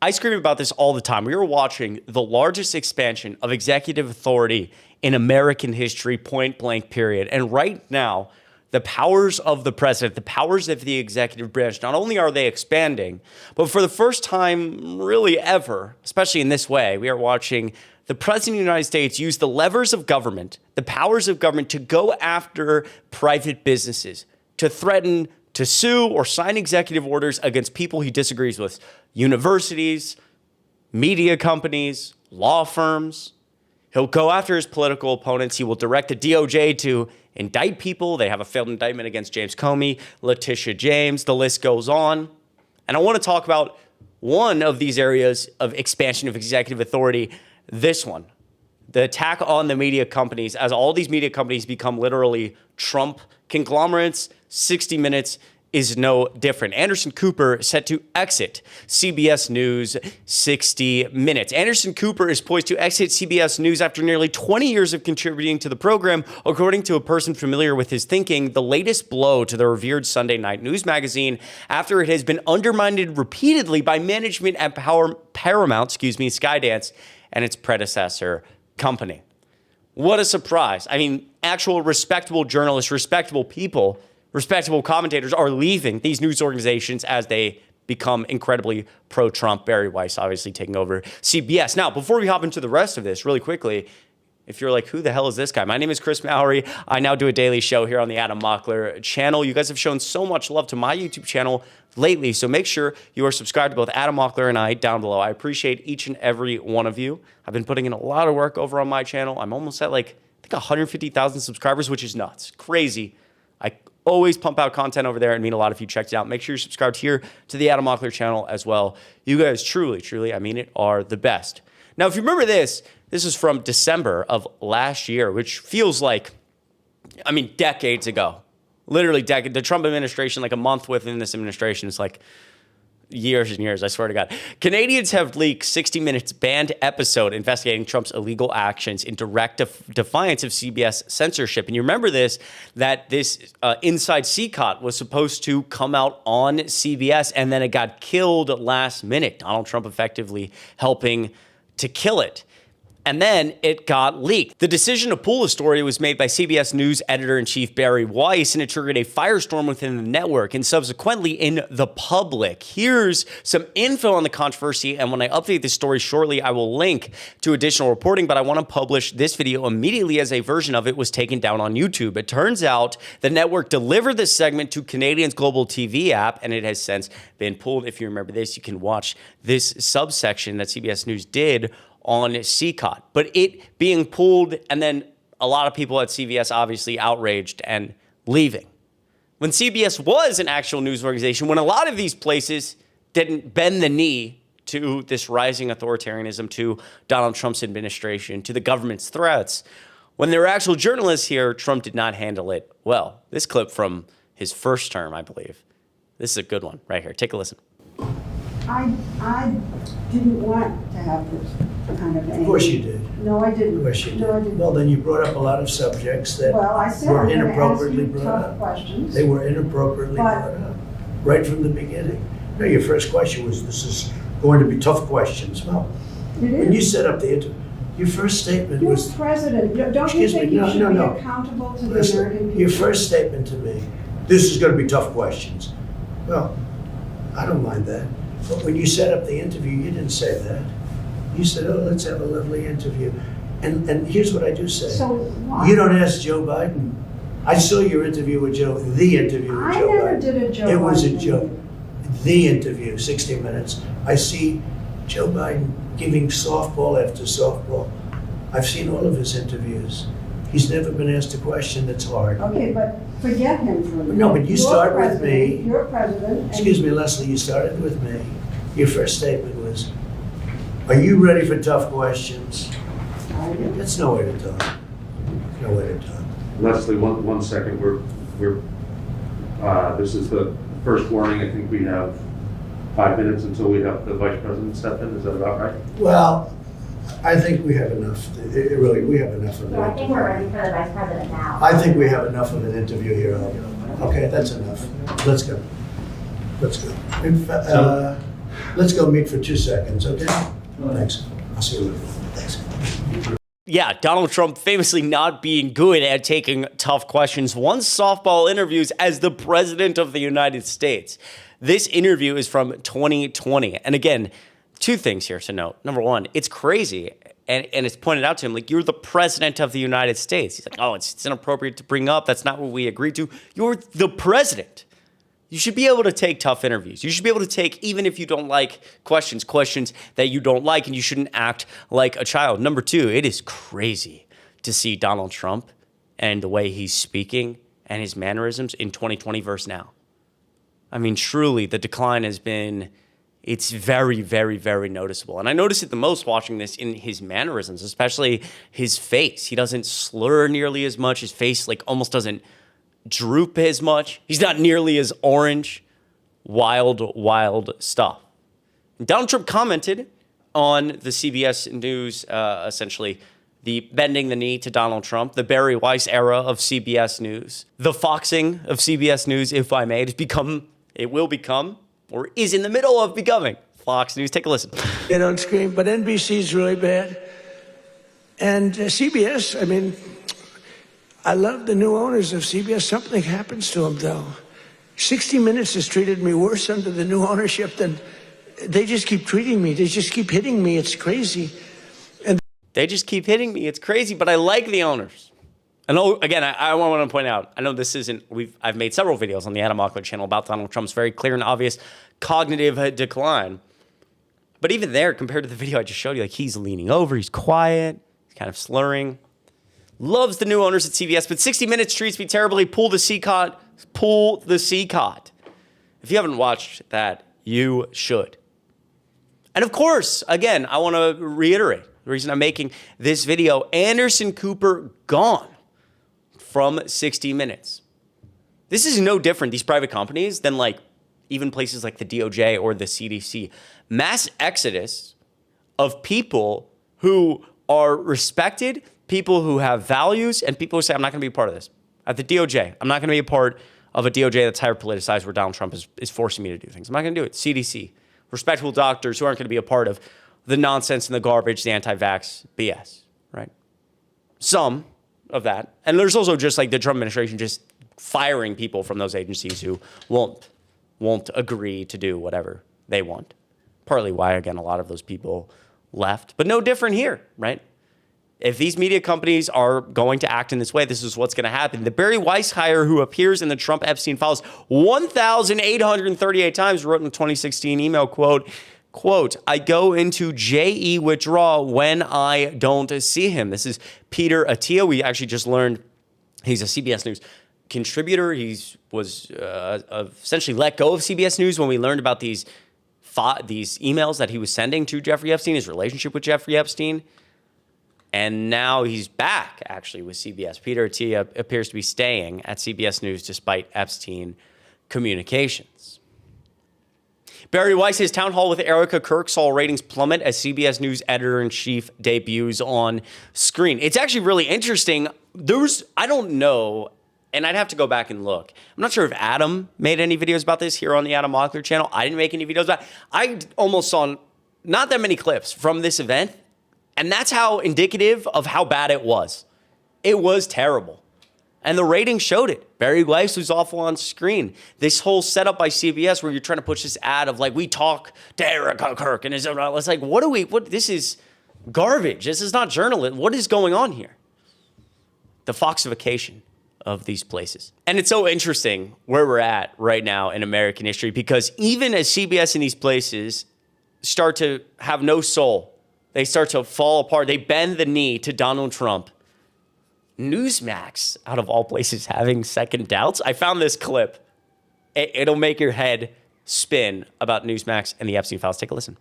I scream about this all the time. We are watching the largest expansion of executive authority in American history, point blank period. And right now, the powers of the president, the powers of the executive branch, not only are they expanding, but for the first time really ever, especially in this way, we are watching the president of the United States use the levers of government, the powers of government to go after private businesses, to threaten, to sue or sign executive orders against people he disagrees with. Universities, media companies, law firms. He'll go after his political opponents. He will direct the DOJ to indict people. They have a failed indictment against James Comey, Letitia James. The list goes on. And I want to talk about one of these areas of expansion of executive authority, this one. The attack on the media companies, as all these media companies become literally Trump conglomerates. 60 Minutes is no different. Anderson Cooper set to exit CBS News 60 Minutes. Anderson Cooper is poised to exit CBS News after nearly 20 years of contributing to the program, according to a person familiar with his thinking, the latest blow to the revered Sunday night news magazine after it has been undermined repeatedly by management at Paramount, Skydance, and its predecessor company. What a surprise. I mean, actual respectable journalists, respectable people, respectable commentators are leaving these news organizations as they become incredibly pro-Trump. Barry Weiss obviously taking over CBS. Now, before we hop into the rest of this, really quickly, if you're like, who the hell is this guy? My name is Chris Mallory. I now do a daily show here on the Adam Mockler channel. You guys have shown so much love to my YouTube channel lately, so make sure you are subscribed to both Adam Mockler and I down below. I appreciate each and every one of you. I've been putting in a lot of work over on my channel. I'm almost at like, I think 150,000 subscribers, which is nuts. Crazy. I always pump out content over there and mean a lot if you checked it out. Make sure you're subscribed here to the Adam Mockler channel as well. You guys truly, I mean it, are the best. Now, if you remember this is from December of last year, which feels like, I mean, decades ago. Literally decades. The Trump administration, like a month within this administration, is like years and years, I swear to God. Canadians have leaked 60 Minutes banned episode investigating Trump's illegal actions in direct defiance of CBS censorship. And you remember that this Inside CCOT was supposed to come out on CBS, and then it got killed last minute. Donald Trump effectively helping to kill it. And then it got leaked. The decision to pull the story was made by CBS News editor-in-chief Barry Weiss, and it triggered a firestorm within the network and subsequently in the public. Here's some info on the controversy, and when I update this story shortly, I will link to additional reporting, but I want to publish this video immediately as a version of it was taken down on YouTube. It turns out the network delivered this segment to Canadians' Global TV app, and it has since been pulled. If you remember this, you can watch this subsection that CBS News did on CCOT, but it being pulled and then a lot of people at CBS obviously outraged and leaving. When CBS was an actual news organization, when a lot of these places didn't bend the knee to this rising authoritarianism, to Donald Trump's administration, to the government's threats, when there were actual journalists here, Trump did not handle it well. This clip from his first term, I believe. This is a good one right here. Take a listen. I didn't want to have this kind of anger. Of course you did. No, I didn't. Of course you did. No, I didn't. Well, then you brought up a lot of subjects that were inappropriately brought up. Questions. They were inappropriately brought up right from the beginning. No, your first question was, this is going to be tough questions. Well, when you set up the interview, your first statement was... You're president. Don't you think you should be accountable to the American people? Your first statement to me, this is going to be tough questions. Well, I don't mind that. But when you set up the interview, you didn't say that. You said, oh, let's have a lovely interview. And here's what I do say. So why? You don't ask Joe Biden. I saw your interview with Joe, the interview with Joe Biden. I never did a Joe Biden. It was a joke. The interview, 60 Minutes. I see Joe Biden giving softball after softball. I've seen all of his interviews. He's never been asked a question that's hard. Okay, but forget him for a minute. No, but you start with me. You're president. Excuse me, Leslie, you started with me. Your first statement was, are you ready for tough questions? I did. That's no way to talk. No way to talk. Leslie, one second. This is the first warning. I think we have 5 minutes until we have the vice president step in. Is that about right? Well, I think we have enough. We have enough of it. So I think we're ready for the vice president now. I think we have enough of an interview here. Okay, that's enough. Let's go. Let's go. Let's go meet for 2 seconds, okay? Thanks. I'll see you later. Thanks. Yeah, Donald Trump famously not being good at taking tough questions, won softball interviews as the president of the United States. This interview is from 2020. And again, two things here to note. Number one, it's crazy. And it's pointed out to him, like, you're the president of the United States. He's like, oh, it's inappropriate to bring up. That's not what we agreed to. You're the president. You should be able to take tough interviews. You should be able to take, even if you don't like questions that you don't like, and you shouldn't act like a child. Number two, it is crazy to see Donald Trump and the way he's speaking and his mannerisms in 2020 versus now. I mean, truly, the decline has been, it's very, very, very noticeable. And I notice it the most watching this in his mannerisms, especially his face. He doesn't slur nearly as much. His face like almost doesn't droop as much. He's not nearly as orange. Wild stuff. Donald Trump commented on the CBS News, essentially the bending the knee to Donald Trump, the Barry Weiss era of CBS News, the foxing of CBS News, if I may. It will become, or is in the middle of becoming, Fox News. Take a listen. They don't scream, but NBC's really bad. And CBS, I mean, I love the new owners of CBS. Something happens to them, though. 60 Minutes has treated me worse under the new ownership than they just keep treating me. They just keep hitting me. It's crazy. And they just keep hitting me. It's crazy, but I like the owners. And again, I want to point out, I know this isn't, I've made several videos on the Adam Mockler channel about Donald Trump's very clear and obvious cognitive decline. But even there, compared to the video I just showed you, like, he's leaning over, he's quiet, he's kind of slurring. Loves the new owners at CBS, but 60 Minutes treats me terribly. Pull the C-cot. Pull the C-cot. If you haven't watched that, you should. And of course, again, I want to reiterate the reason I'm making this video. Anderson Cooper gone from 60 Minutes. This is no different, these private companies, than like even places like the DOJ or the CDC. Mass exodus of people who are respected, people who have values, and people who say, I'm not going to be a part of this. At the DOJ, I'm not going to be a part of a DOJ that's hyper politicized where Donald Trump is forcing me to do things. I'm not going to do it. CDC, respectable doctors who aren't going to be a part of the nonsense and the garbage, the anti-vax BS, right? Some of that. And there's also just like the Trump administration just firing people from those agencies who won't agree to do whatever they want. Partly why, again, a lot of those people left. But no different here, right? If these media companies are going to act in this way, this is what's going to happen. The Barry Weiss hire, who appears in the Trump-Epstein files 1,838 times, wrote in a 2016 email, quote, I go into JE withdrawal when I don't see him. This is Peter Attia. We actually just learned he's a CBS News contributor. He was essentially let go of CBS News when we learned about these emails that he was sending to Jeffrey Epstein, his relationship with Jeffrey Epstein. And now he's back, actually, with CBS. Peter Attia appears to be staying at CBS News despite Epstein communications. Barry Weiss's town hall with Erica Kirk saw ratings plummet as CBS News editor-in-chief debuts on screen. It's actually really interesting. I don't know, and I'd have to go back and look. I'm not sure if Adam made any videos about this here on the Adam Mockler channel. I didn't make any videos about it. I almost saw not that many clips from this event. And that's how indicative of how bad it was. It was terrible. And the ratings showed it. Barry Weiss was awful on screen. This whole setup by CBS where you're trying to push this ad of like, we talk to Erica Kirk. And it's like, this is garbage. This is not journalism. What is going on here? The foxification of these places. And it's so interesting where we're at right now in American history, because even as CBS in these places start to have no soul, they start to fall apart. They bend the knee to Donald Trump. Newsmax, out of all places, having second doubts. I found this clip. It'll make your head spin about Newsmax and the Epstein files. Take a listen.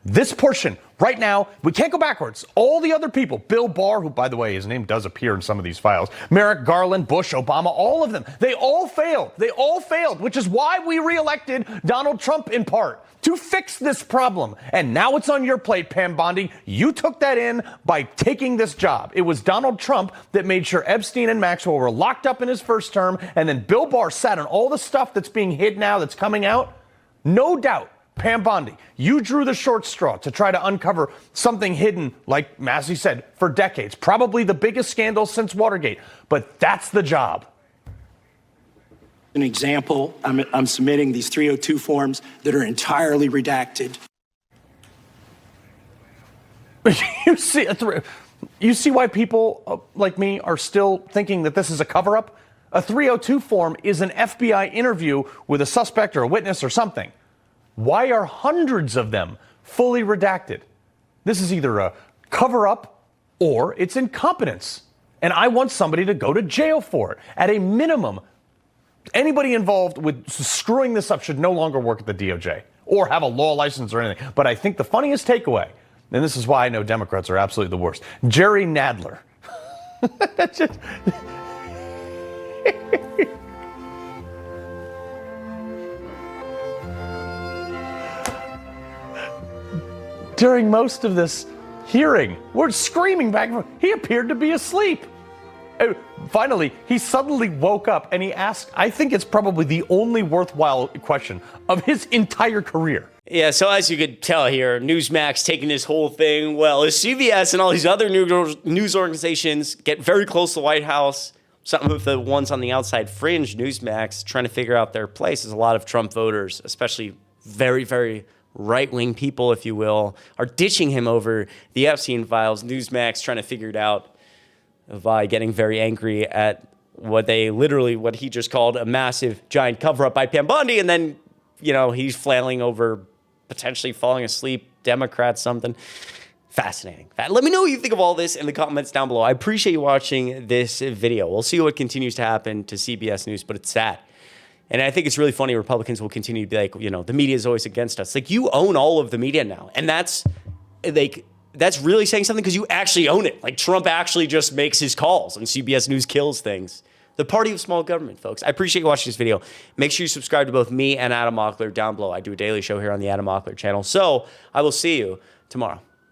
This portion, right now, we can't go backwards. All the other people, Bill Barr, who, by the way, his name does appear in some of these files, Merrick Garland, Bush, Obama, all of them, they all failed. They all failed, which is why we reelected Donald Trump in part, to fix this problem. And now it's on your plate, Pam Bondi. You took that in by taking this job. It was Donald Trump that made sure Epstein and Maxwell were locked up in his first term, and then Bill Barr sat on all the stuff that's being hid now, that's coming out. No doubt Pam Bondi, you drew the short straw to try to uncover something hidden, like Massey said, for decades. Probably the biggest scandal since Watergate. But that's the job. An example, I'm submitting these 302 forms that are entirely redacted. You see why people like me are still thinking that this is a cover-up? A 302 form is an FBI interview with a suspect or a witness or something. Why are hundreds of them fully redacted? This is either a cover-up or it's incompetence. And I want somebody to go to jail for it. At a minimum, anybody involved with screwing this up should no longer work at the DOJ or have a law license or anything. But I think the funniest takeaway, and this is why I know Democrats are absolutely the worst, Jerry Nadler. That's just... During most of this hearing, we're screaming back and forth. He appeared to be asleep. And finally, he suddenly woke up and he asked, I think it's probably the only worthwhile question of his entire career. Yeah, so as you could tell here, Newsmax taking this whole thing, well, as CBS and all these other news organizations get very close to the White House, some of the ones on the outside fringe, Newsmax, trying to figure out their place. There's a lot of Trump voters, especially very, very right-wing people, if you will, are ditching him over the Epstein files. Newsmax trying to figure it out by getting very angry at what he just called a massive, giant cover-up by Pam Bondi, and then, he's flailing over potentially falling asleep, Democrats, something. Fascinating. Let me know what you think of all this in the comments down below. I appreciate you watching this video. We'll see what continues to happen to CBS News, but it's sad. And I think it's really funny Republicans will continue to be like, the media is always against us. Like, you own all of the media now. And that's really saying something because you actually own it. Like, Trump actually just makes his calls and CBS News kills things. The party of small government, folks. I appreciate you watching this video. Make sure you subscribe to both me and Adam Mockler down below. I do a daily show here on the Adam Mockler channel. So I will see you tomorrow.